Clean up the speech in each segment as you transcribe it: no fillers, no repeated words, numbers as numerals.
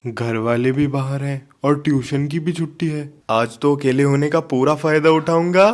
घर वाले भी बाहर हैं और ट्यूशन की भी छुट्टी है। आज तो अकेले होने का पूरा फायदा उठाऊंगा।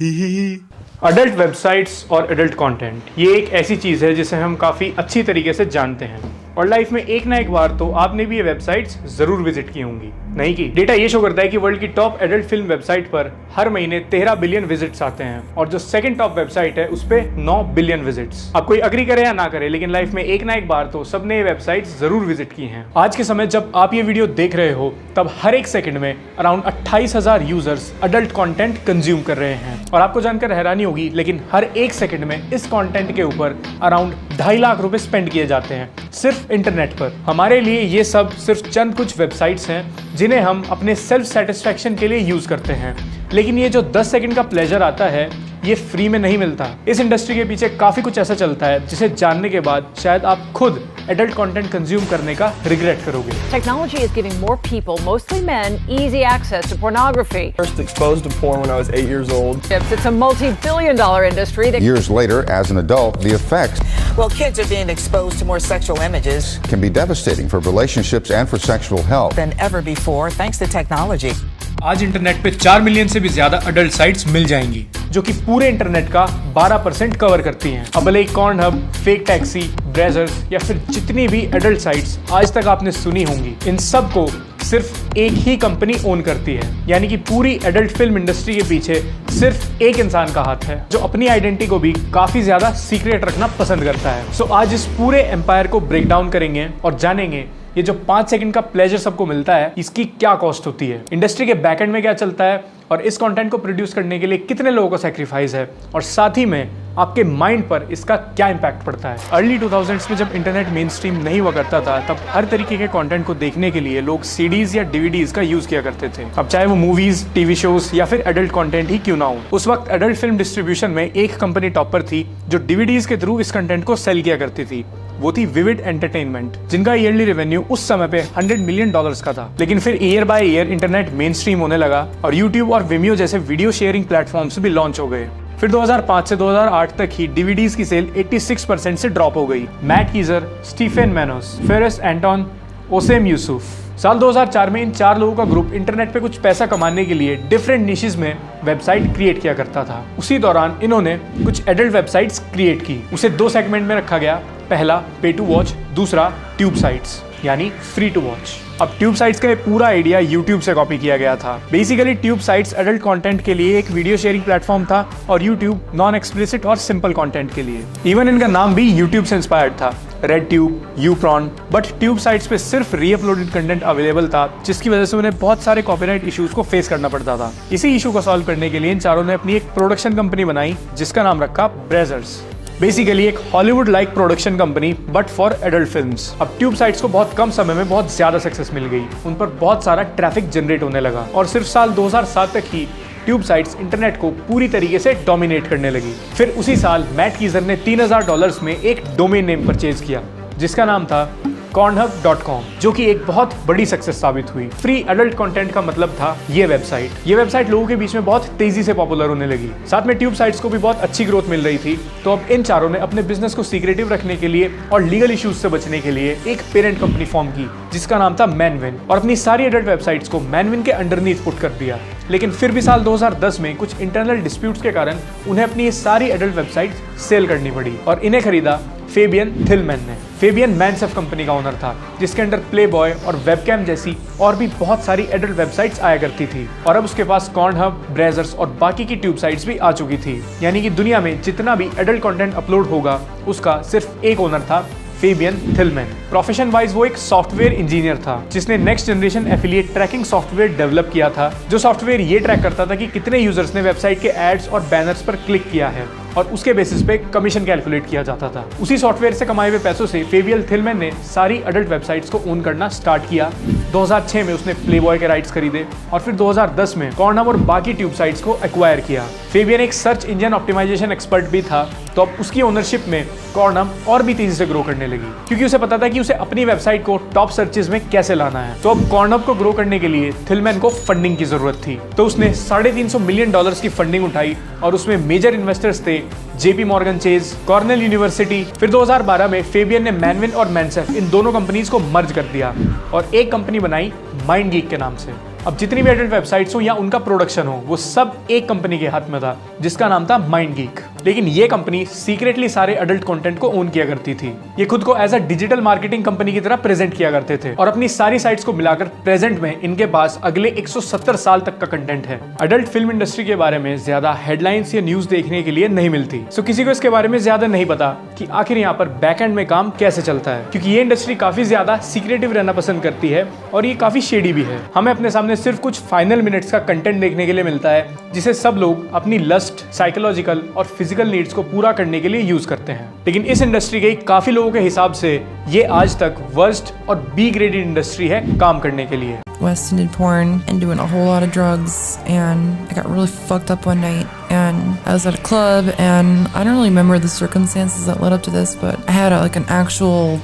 ही ही। अडल्ट वेबसाइट्स और एडल्ट कंटेंट ये एक ऐसी चीज़ है जिसे हम काफ़ी अच्छी तरीके से जानते हैं और लाइफ में एक ना एक बार तो आपने भी ये वेबसाइट्स ज़रूर विजिट की होंगी। नहीं की? डेटा ये शो करता है कि वर्ल्ड की टॉप एडल्ट फिल्म वेबसाइट पर हर महीने 13 बिलियन विजिट्स आते हैं और जो सेकंड टॉप वेबसाइट है उस पे 9 बिलियन विजिट्स। अब कोई अग्री करे या ना करे, लेकिन लाइफ में एक ना एक बार तो सबने ये वेबसाइट्स जरूर विजिट की हैं। आज के समय जब आप ये वीडियो देख रहे हो तब हर एक सेकंड में around 28,000 users adult content consume कर रहे हैं और आपको जानकर हैरानी होगी, लेकिन हर एक सेकंड में इस कंटेंट के ऊपर अराउंड 2.5 लाख रुपए स्पेंड किए जाते हैं सिर्फ इंटरनेट पर। हमारे लिए ये सब सिर्फ चंद कुछ वेबसाइट्स हैं जिन्हें हम अपने सेल्फ सेटिस्फैक्शन के लिए यूज करते हैं, लेकिन ये जो 10 सेकंड का प्लेजर आता है ये फ्री में नहीं मिलता। इस इंडस्ट्री के पीछे काफी कुछ ऐसा चलता है जिसे जानने के बाद शायद आप खुद एडल्ट कंटेंट कंज्यूम करने का रिग्रेट करोगे। Technology is giving more people, mostly men, easy access to pornography. First exposed to porn when I was 8 years old. It's a multi-billion-dollar industry that Years later, as an adult, the effects Well, kids are being exposed to more sexual images can be devastating for relationships and for sexual health. than ever before, thanks to technology. आज internet पे 4 million से भी ज्यादा adult sites मिल जाएंगी जो कि पूरे internet का 12% कवर करती हैं। अब भले कॉर्नहब, फेक टैक्सी, ब्राउज़र्स या फिर जितनी भी एडल्ट साइट्स आज तक आपने सुनी होंगी, इन सब को सिर्फ एक ही कंपनी ओन करती है। यानी कि पूरी एडल्ट फिल्म इंडस्ट्री के पीछे सिर्फ एक इंसान का हाथ है जो अपनी आइडेंटिटी को भी काफी ज्यादा सीक्रेट रखना पसंद करता है। सो आज इस पूरे एम्पायर को ब्रेक डाउन करेंगे और जानेंगे ये जो 5 सेकंड का प्लेजर सबको मिलता है इसकी क्या कॉस्ट होती है, इंडस्ट्री के बैकएंड में क्या चलता है और इस कंटेंट को प्रोड्यूस करने के लिए कितने लोगों का सैक्रिफाइस है और साथ ही में आपके माइंड पर इसका क्या इंपैक्ट पड़ता है। अर्ली 2000s में जब इंटरनेट मेन स्ट्रीम नहीं हुआ करता था तब हर तरीके के कंटेंट को देखने के लिए लोग सीडीज या डीवीडीज का यूज किया करते थे। अब चाहे वो मूवीज, टीवी शोज या फिर एडल्ट कंटेंट ही क्यों ना हो, उस वक्त एडल्ट फिल्म डिस्ट्रीब्यूशन में एक कंपनी टॉप पर थी जो डीवीडीज के थ्रू इस कंटेंट को सेल किया करती थी। वो थी विविड एंटरटेनमेंट, जिनका ईयरली रेवेन्यू उस समय पे $100 मिलियन का था। लेकिन फिर year by year internet main stream होने लगा और यूट्यूब और विमियो जैसे वीडियो शेयरिंग प्लेटफॉर्म्स भी लॉन्च हो गए। फिर 2005 से 2008 तक ही डीवीडीज की सेल 86% से ड्रॉप हो गई। Matt Keezer, Stephane Manos, Feras Antoon, Ouissam Youssef. साल 2004 में इन 4 लोगों का ग्रुप इंटरनेट पे कुछ पैसा कमाने के लिए डिफरेंट निशेस में वेबसाइट क्रिएट किया करता था। उसी दौरान इन्होंने कुछ एडल्ट वेबसाइट्स क्रिएट की। उसे 2 सेगमेंट में रखा गया, पहला पे टू वॉच, दूसरा ट्यूब साइट्स यानी फ्री टू वॉच। अब ट्यूब साइट्स का पूरा आइडिया यूट्यूब से कॉपी किया गया था। Basically tube sites adult content के लिए एक वीडियो शेयरिंग प्लेटफॉर्म था और यूट्यूब नॉन एक्सप्लिसिट और सिंपल कंटेंट के लिए। इवन इनका नाम भी यूट्यूब से इंस्पायर्ड था, RedTube, YouPorn. But tube sites पे सिर्फ रीअपलोडेड कंटेंट अवेलेबल था, जिसकी वजह से उन्हें बहुत सारे कॉपीराइट इश्यूज को फेस करना पड़ता था। इसी इशू को सॉल्व करने के लिए इन चारों ने अपनी एक प्रोडक्शन कंपनी बनाई जिसका नाम रखा ब्राउज़र्स। बेसिकली एक Hollywood like production company but for adult films. अब ट्यूब साइट्स को बहुत कम समय में बहुत ज्यादा सक्सेस मिल गई, उन पर बहुत सारा ट्रैफिक जनरेट होने लगा और सिर्फ साल 2007 तक ही ट्यूब साइट्स इंटरनेट को पूरी तरीके से डोमिनेट करने लगी। फिर उसी साल मैट कीजर ने $3000 में एक डोमेन नेम परचेज किया जिसका नाम था cornhub.com, जो कि एक बहुत बड़ी सक्सेस साबित हुई। फ्री एडल्ट कंटेंट का मतलब था ये वेबसाइट लोगों के बीच में बहुत तेजी से पॉपुलर होने लगी। साथ में ट्यूब साइट्स को भी बहुत अच्छी ग्रोथ मिल रही थी। तो अब इन चारों ने अपने बिजनेस को सीक्रेटिव रखने के लिए और लीगल इश्यूज से बचने के लिए एक पेरेंट कंपनी फॉर्म की जिसका नाम था मैनविन और अपनी सारी एडल्ट वेबसाइट्स को मैनविन के अंडरनीथ पुट कर दिया। लेकिन फिर भी साल 2010 में कुछ इंटरनल डिस्प्यूट्स के कारण उन्हें अपनी ये सारी एडल्ट वेबसाइट सेल करनी पड़ी और इन्हें खरीदा फेबियन थिलमैन ने। फेबियन मैनसेफ कंपनी का ओनर था जिसके अंडर प्लेबॉय और वेबकैम जैसी और भी बहुत सारी एडल्ट वेबसाइट्स आया करती थी और अब उसके पास कॉर्नहब, ब्राउज़र्स और बाकी की ट्यूब साइट्स भी आ चुकी थी। यानी कि दुनिया में जितना भी एडल्ट कंटेंट अपलोड होगा उसका सिर्फ एक ओनर था, फेबियन थिलमैन। प्रोफेशन वाइज वो एक सॉफ्टवेयर इंजीनियर था जिसने next generation affiliate tracking software develop किया था, जो सॉफ्टवेयर ये ट्रैक करता था कि कितने यूजर्स ने वेबसाइट के एड्स और बैनर्स पर क्लिक किया है और उसके बेसिस पे कमीशन कैलकुलेट किया जाता था। उसी सॉफ्टवेयर से कमाए हुए पैसों से फेबियन थिलमैन ने सारी एडल्ट वेबसाइट्स को ओन करना स्टार्ट किया। 2006 में उसने प्लेबॉय के राइट्स खरीदे और फिर 2010 में कॉर्नहब और बाकी ट्यूब साइट्स को एक्वायर किया। फेबियन एक सर्च इंजन ऑप्टिमाइजेशन एक्सपर्ट भी था, तो अब उसकी ओनरशिप में Pornhub और भी तेजी से ग्रो करने लगी, क्योंकि उसे पता था कि उसे अपनी वेबसाइट को टॉप सर्चेस में कैसे लाना है। तो अब Pornhub को ग्रो करने के लिए थिलमैन को फंडिंग की जरूरत थी, तो उसने $350 मिलियन की फंडिंग उठाई और उसमें मेजर इन्वेस्टर्स थे JP Morgan Chase, Cornell university. फिर 2012 में फेबियन ने मैनविन और मैनसेफ इन दोनों कंपनीज को मर्ज कर दिया और एक कंपनी बनाई माइंडगीक के नाम से। अब जितनी भी एडल्ट वेबसाइट्स हो या उनका प्रोडक्शन हो, वो सब एक कंपनी के हाथ में था जिसका नाम था माइंडगीक। लेकिन ये कंपनी सीक्रेटली सारे एडल्ट कंटेंट को ओन किया करती थी। ये खुद को as a digital marketing company की तरह प्रेजेंट किया करते थे और अपनी सारी साइट्स को मिलाकर प्रेजेंट में इनके पास अगले 170 साल तक का कंटेंट है। एडल्ट फिल्म इंडस्ट्री के बारे में ज्यादा हेडलाइंस या न्यूज देखने के लिए नहीं मिलती, सो किसी को इसके बारे में ज्यादा नहीं पता कि आखिर यहाँ पर बैकएंड में काम कैसे चलता है, क्योंकि ये इंडस्ट्री काफी ज्यादा सीक्रेटिव रहना पसंद करती है और ये काफी शेडी भी है। हमें अपने सामने सिर्फ कुछ फाइनल मिनट्स का कंटेंट देखने के लिए मिलता है, जिसे सब लोग अपनी लस्ट, साइकोलॉजिकल और फिजिकल नीड्स को पूरा करने के लिए यूज करते हैं। लेकिन इस इंडस्ट्री के काफी लोगों के हिसाब से ये आज तक वर्स्ट और बी ग्रेडेड इंडस्ट्री है काम करने के लिए। Weston did porn and doing a whole lot of drugs, and I got really fucked up one night, and I was at a club, and I don't really remember the circumstances that led up to this, but I had like an actual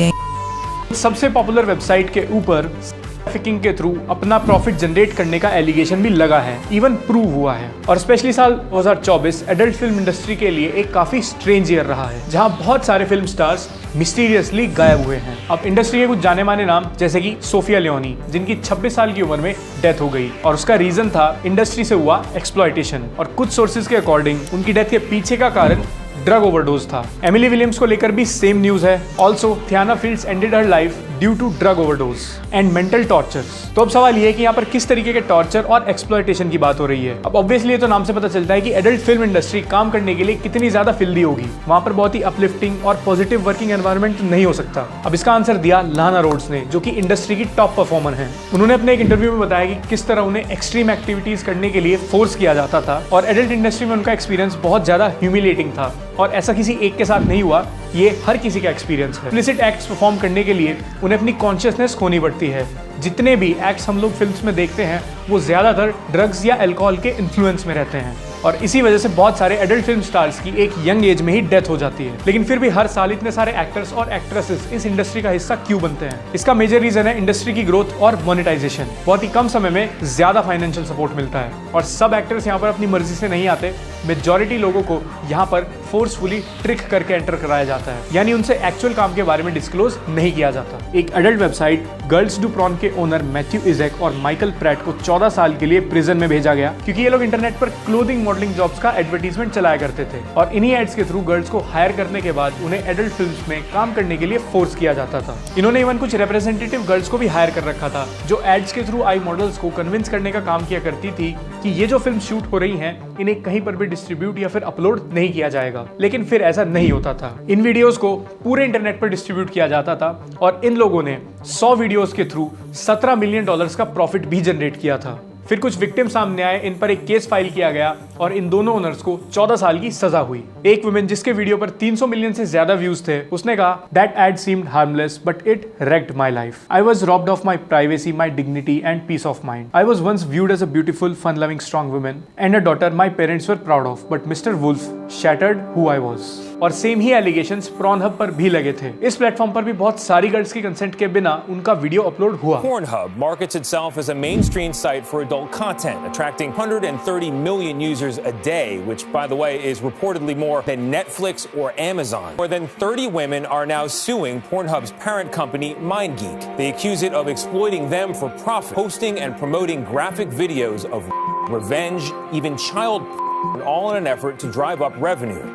gang. सबसे popular website के ऊपर trafficking के through अपना profit generate करने का allegation भी लगा है, इवन प्रूव हुआ है। और स्पेशली साल 2024 एडल्ट फिल्म इंडस्ट्री के लिए एक काफी स्ट्रेंज ईयर रहा है, जहां बहुत सारे फिल्म स्टार्स मिस्टीरियसली गायब हुए हैं। अब इंडस्ट्री के कुछ जाने माने नाम जैसे कि सोफिया लियोनी, जिनकी 26 साल की उम्र में डेथ हो गई और उसका रीजन था इंडस्ट्री से हुआ एक्सप्लॉयटेशन, और कुछ सोर्सेज के अकॉर्डिंग उनकी डेथ के पीछे का कारण ड्रग ओवरडोज था। एमिली विलियम्स को लेकर भी सेम न्यूज है। Also Thaina Fields ended her life due to drug overdose and mental tortures. तो अब सवाल ये है कि यहाँ पर किस तरीके के टॉर्चर और एक्सप्लॉयटेशन की बात हो रही है। अब ऑब्वियसली ये तो नाम से पता चलता है कि एडल्ट फिल्म इंडस्ट्री काम करने के लिए कितनी ज्यादा फिल्दी होगी। वहां पर बहुत ही अपलिफ्टिंग और पॉजिटिव वर्किंग एनवायरनमेंट नहीं हो सकता। अब इसका आंसर दिया लाना रोड्स ने, जो कि इंडस्ट्री की टॉप परफॉर्मर है। उन्होंने अपने एक इंटरव्यू में बताया कि किस तरह उन्हें एक्सट्रीम एक्टिविटीज करने के लिए फोर्स किया जाता था और एडल्ट इंडस्ट्री में उनका एक्सपीरियंस बहुत ज्यादा ह्यूमिलेटिंग था, और ऐसा किसी एक के साथ नहीं हुआ, ये हर किसी का एक्सपीरियंस है। एक्सप्लिसिट एक्ट्स परफॉर्म करने के लिए उन्हें अपनी कॉन्शियसनेस खोनी पड़ती है। जितने भी एक्ट्स हम लोग फिल्म्स में देखते हैं वो ज्यादातर ड्रग्स या अल्कोहल के इन्फ्लुएंस में रहते हैं, और इसी वजह से बहुत सारे एडल्ट फिल्म स्टार्स की एक यंग एज में ही डेथ हो जाती है। लेकिन फिर भी हर साल इतने सारे एक्टर्स और एक्ट्रेसेस इस इंडस्ट्री का हिस्सा क्यों बनते हैं? इसका मेजर रीजन है इंडस्ट्री की ग्रोथ और मोनेटाइजेशन। बहुत ही कम समय में ज्यादा फाइनेंशियल सपोर्ट मिलता है, और सब एक्टर्स यहाँ पर अपनी मर्जी से नहीं आते। मेजॉरिटी लोगों को यहाँ पर फोर्सफुली ट्रिक करके एंटर कराया जाता है, यानी उनसे एक्चुअल काम के बारे में डिस्क्लोज नहीं किया जाता। एक adult website Girls Do Porn के ओनर मैथ्यू इजेक और माइकल प्रैट को 14 साल के लिए प्रिजन में भेजा गया, क्योंकि ये लोग इंटरनेट पर क्लोथिंग मॉडलिंग जॉब्स का एडवर्टीजमेंट चलाया करते थे, और इन्हीं एड्स के थ्रू गर्ल्स को हायर करने के बाद उन्हें एडल्ट फिल्म्स में काम करने के लिए फोर्स किया जाता था। इन्होंने इवन कुछ रिप्रेजेंटेटिव गर्ल्स को भी हायर कर रखा था, जो एड्स के थ्रू आई मॉडल्स को कन्विंस करने का काम किया करती थी कि ये जो फिल्म शूट हो रही हैं, इन्हें कहीं पर भी डिस्ट्रीब्यूट या फिर अपलोड नहीं किया जाएगा। लेकिन फिर ऐसा नहीं होता था। इन वीडियोस को पूरे इंटरनेट पर डिस्ट्रीब्यूट किया जाता था, और इन लोगों ने 100 वीडियोस के थ्रू $17 मिलियन का प्रॉफिट भी जनरेट किया था। फिर कुछ विक्टिम सामने आए, इन पर एक केस फाइल किया गया और इन दोनों ओनर्स को 14 साल की सजा हुई। एक वुमेन जिसके वीडियो पर 300 मिलियन से ज्यादा व्यूज थे, उसने कहा that ad seemed harmless but it wrecked my life. I was robbed of my privacy, my dignity and peace of mind. I was once viewed as a beautiful, fun-loving, strong woman and a daughter my parents were proud of, but Mr. Wolf shattered who I was. और same ही allegations Pornhub पर भी लगे थे। इस platform पर भी बहुत सारी गर्ल्स की कंसेंट के बिना उनका वीडियो अपलोड हुआ। Pornhub markets itself as a mainstream site for adult content, attracting 130 million users a day, which, by the way, is reportedly more than Netflix or Amazon. More than 30 women are now suing Pornhub's parent company, MindGeek. They accuse it of exploiting them for profit, posting and promoting graphic videos of revenge, even child, all in an effort to drive up revenue.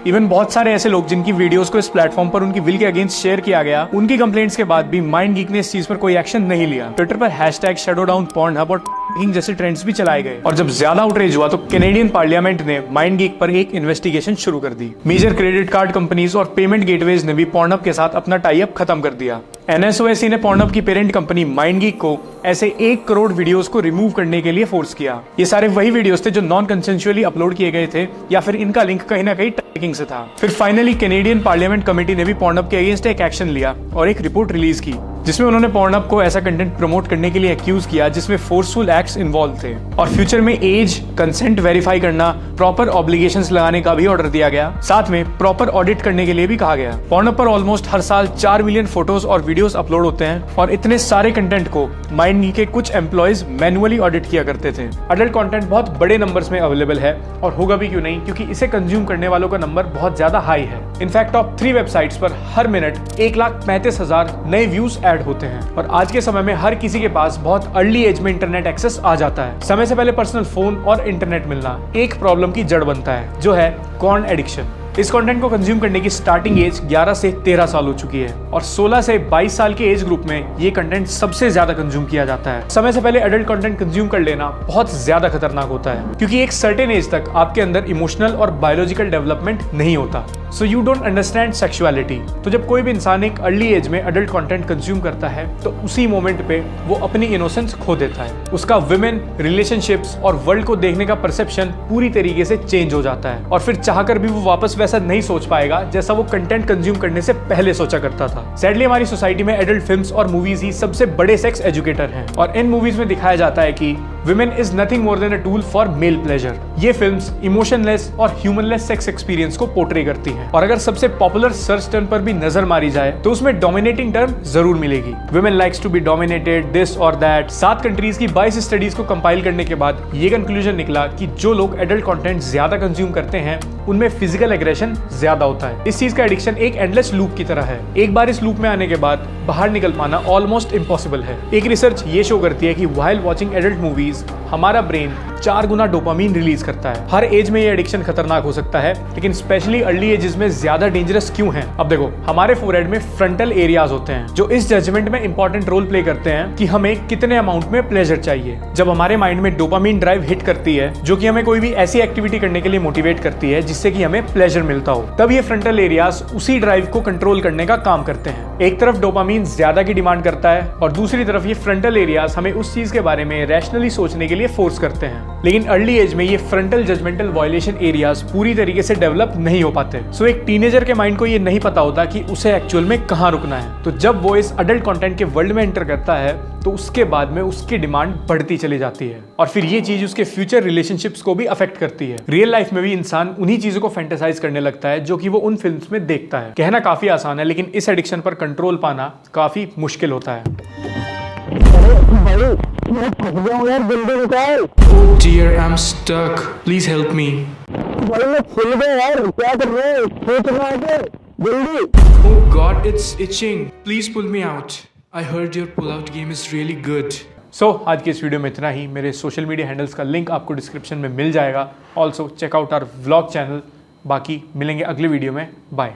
Even बहुत सारे ऐसे लोग जिनकी videos को इस platform पर उनकी will के अगेंस्ट शेयर किया गया, उनकी कंप्लेंट्स के बाद भी माइंडगीक ने इस चीज पर कोई एक्शन नहीं लिया। ट्विटर पर #shadowdownpornhub और जैसे ट्रेंड्स भी चलाए गए, और जब ज्यादा आउटरीच हुआ तो कैनेडियन पार्लियामेंट ने माइंडगीक पर एक इन्वेस्टिगेशन शुरू कर दी। मेजर क्रेडिट कार्ड कंपनीज और पेमेंट गेटवेज ने भी Pornhub के साथ अपना टाई अप खत्म कर दिया। NSOAC ने Pornhub की पेरेंट कंपनी माइंडगीक को ऐसे 1 करोड़ वीडियोस को रिमूव करने के लिए फोर्स किया। ये सारे वही वीडियोस थे जो नॉन कंसेंशुअली अपलोड किए गए थे, या फिर इनका लिंक कहीं ना कहीं ट्रैकिंग से था। फिर फाइनली कैनेडियन पार्लियामेंट कमेटी ने भी Pornhub के अगेंस्ट एक एक्शन लिया और एक रिपोर्ट रिलीज की, जिसमें उन्होंने पॉर्नहब को ऐसा कंटेंट प्रमोट करने के लिए एक्यूज किया जिसमें फोर्सफुल एक्ट्स इन्वॉल्व थे और फ्यूचर में एज, कंसेंट वेरीफाई करना, प्रॉपर ऑब्लिगेशंस लगाने का भी ऑर्डर दिया गया। साथ में प्रॉपर ऑडिट करने के लिए भी कहा गया। पॉर्नहब पर ऑलमोस्ट हर साल 4 मिलियन फोटोज और वीडियोस अपलोड होते हैं और इतने सारे कंटेंट को माइंड के कुछ एम्प्लॉयज मैनुअली ऑडिट किया करते थे। अडल्ट कंटेंट बहुत बड़े नंबर्स में अवेलेबल है और होगा भी क्यों नहीं, क्योंकि इसे कंज्यूम करने वालों का नंबर बहुत ज्यादा हाई है। इनफैक्ट टॉप 3 वेबसाइट्स पर हर मिनट 1,35,000 नए व्यूज ऐड होते हैं और आज के समय में हर किसी के पास बहुत अर्ली एज में इंटरनेट एक्सेस आ जाता है। समय से पहले पर्सनल फोन और इंटरनेट मिलना एक प्रॉब्लम की जड़ बनता है, जो है कॉर्न एडिक्शन। इस कंटेंट को कंज्यूम करने की स्टार्टिंग एज 11 से 13 साल हो चुकी है और 16 से 22 साल के एज ग्रुप में ये कंटेंट सबसे ज्यादा कंज्यूम किया जाता है। समय से पहले एडल्ट कंटेंट कंज्यूम कर लेना बहुत ज्यादा खतरनाक होता है, क्योंकि एक सर्टेन एज तक आपके अंदर इमोशनल और बायोलॉजिकल डेवलपमेंट नहीं होता। So you don't understand sexuality. तो जब कोई भी इंसान एक अर्ली एज में एडल्ट कंटेंट कंज्यूम करता है तो उसी मोमेंट पे वो अपनी इनोसेंस खो देता है। उसका विमेन, रिलेशनशिप्स और वर्ल्ड को देखने का परसेप्शन पूरी तरीके से चेंज हो जाता है और फिर चाहकर भी वो वापस वैसा नहीं सोच पाएगा जैसा वो कंटेंट कंज्यूम करने से पहले सोचा करता था। सैडली हमारी सोसाइटी में एडल्ट फिल्म्स और मूवीज ही सबसे बड़े सेक्स एजुकेटर हैं और इन मूवीज में दिखाया जाता है कि women is nothing more than a tool for male pleasure. ये फिल्म्स इमोशनलेस और ह्यूमनलेस सेक्स एक्सपीरियंस को पोर्ट्रे करती हैं और अगर सबसे पॉपुलर सर्च टर्म पर भी नजर मारी जाए तो उसमें डोमिनेटिंग टर्म जरूर मिलेगी। Women likes to be dominated, this और दैट। 7 कंट्रीज की 22 स्टडीज को कंपाइल करने के बाद ये कंक्लूजन निकला कि जो लोग एडल्ट कंटेंट ज्यादा कंज्यूम करते हैं उनमें फिजिकल एग्रेशन ज्यादा होता है। इस चीज का एडिक्शन एक एंडलेस लूप की तरह है। एक बार इस लूप में आने के बाद बाहर निकल पाना ऑलमोस्ट इम्पॉसिबल है। एक रिसर्च ये शो करती है कि व्हाइल वॉचिंग एडल्ट मूवीज हमारा ब्रेन 4 गुना डोपामीन रिलीज करता है। हर एज में ये एडिक्शन खतरनाक हो सकता है, लेकिन स्पेशली अर्ली एजेस में ज्यादा डेंजरस क्यों है? अब देखो, हमारे फोरहेड में फ्रंटल एरियाज होते हैं जो इस जजमेंट में इंपॉर्टेंट रोल प्ले करते हैं कि हमें कितने अमाउंट में प्लेजर चाहिए। जब हमारे माइंड में डोपामीन ड्राइव हिट करती है जो कि हमें कोई भी ऐसी एक्टिविटी करने के लिए मोटिवेट करती है जिससे कि हमें प्लेजर मिलता हो, तब ये फ्रंटल एरियाज उसी ड्राइव को कंट्रोल करने का काम करते हैं। एक तरफ डोपामीन ज्यादा की डिमांड करता है और दूसरी तरफ ये फ्रंटल एरियाज हमें उस चीज के बारे में रैशनली सोचने के लिए फोर्स करते हैं। लेकिन अर्ली एज में ये फ्रंटल जजमेंटल वायलेशन एरियाज पूरी तरीके से डेवलप नहीं हो पाते। सो एक टीनेजर के माइंड को ये नहीं पता होता कि उसे एक्चुअल में कहाँ रुकना है। तो जब वो इस अडल्ट कंटेंट के वर्ल्ड में एंटर करता है तो उसके बाद में उसकी डिमांड बढ़ती चली जाती है और फिर ये चीज उसके फ्यूचर रिलेशनशिप्स को भी अफेक्ट करती है। रियल लाइफ में भी इंसान उन्हीं चीजों को फैंटेसाइज करने लगता है जो कि वो उन फिल्म्स में देखता है। कहना काफी आसान है, लेकिन इस एडिक्शन पर कंट्रोल पाना काफी मुश्किल होता है। Oh dear, I'm stuck. Please help me. Oh God, it's itching. Please pull me out. I heard your pull-out game is really good. So, आज की इस वीडियो में इतना ही। मेरे सोशल मीडिया हैंडल्स का लिंक आपको डिस्क्रिप्शन में मिल जाएगा। Also check out our vlog channel. बाकी मिलेंगे अगले वीडियो में। बाय।